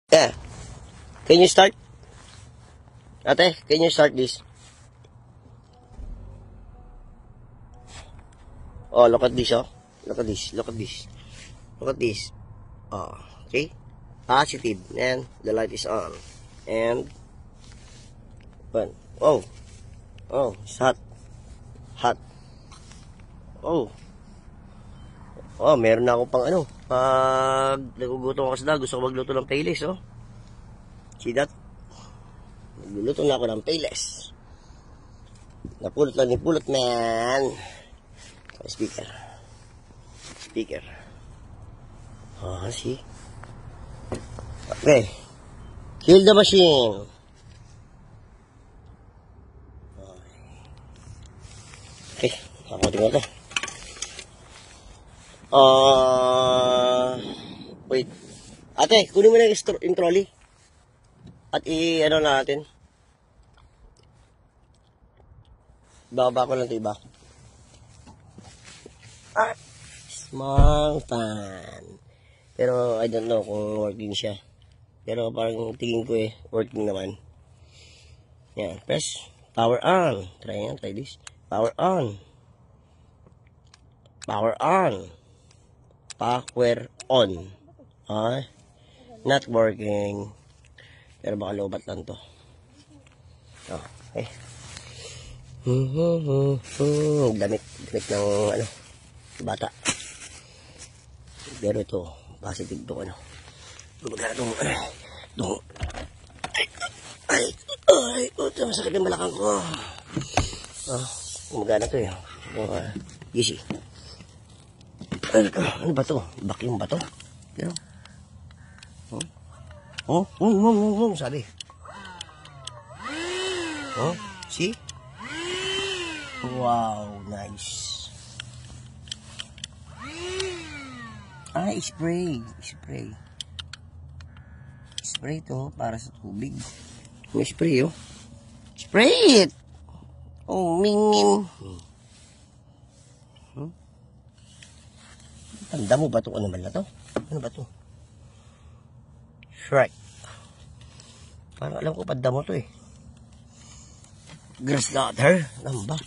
Yeah. Can you start? Ate, can you start this? Oh, look at this, oh. Look at this, look at this. Look at this. Oh, okay? Positive. And the light is on. And, one. Oh. Oh, it's hot. Hot. Oh. Oh, meron na ako pang ano. Pag nagugutom ako sa dag, gusto ko magluto ng payless, oh. See that? Nagluluto na ako ng payless. Napulot lang ni pulot, man. Speaker. Speaker. Oh, see? Okay. Kill the machine. Okay. Ako tingnan to. Wait. Ate, kunin mo na yung trolley. At ano na natin. Baba ko lang ito iba. Small fan. Pero I don't know kung working siya. Pero parang tingin ko working naman. Yan, press. Power on. Try this. Power on. Power on. Power on. Not working. Pero baka lobat lang to. Okay. Damit ng ano, bata. Pero ito, positive to ano. Gumagana itong, ito, masakit yung balakang ko. Gumagana to easy. Ano ba to? Vacuum ba to? Pero, sabi. See? Wow, nice. Spray. Spray to para sa tubig. May spray, oh. Spray it! Oh, mingin. Tanda mo ba ito? Ano ba na to? Ano ba to? Shrek. Parang alam ko panda mo to Grass cutter. Ano ba?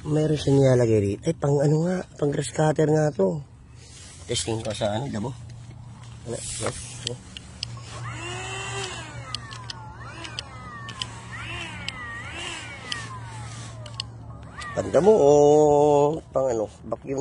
Meron siya nilalagay rito. Ay, pang ano nga. Pang grass cutter nga to. Testing ko sa ano, dabo. Ano? Panda mo o pang ano? Vacuum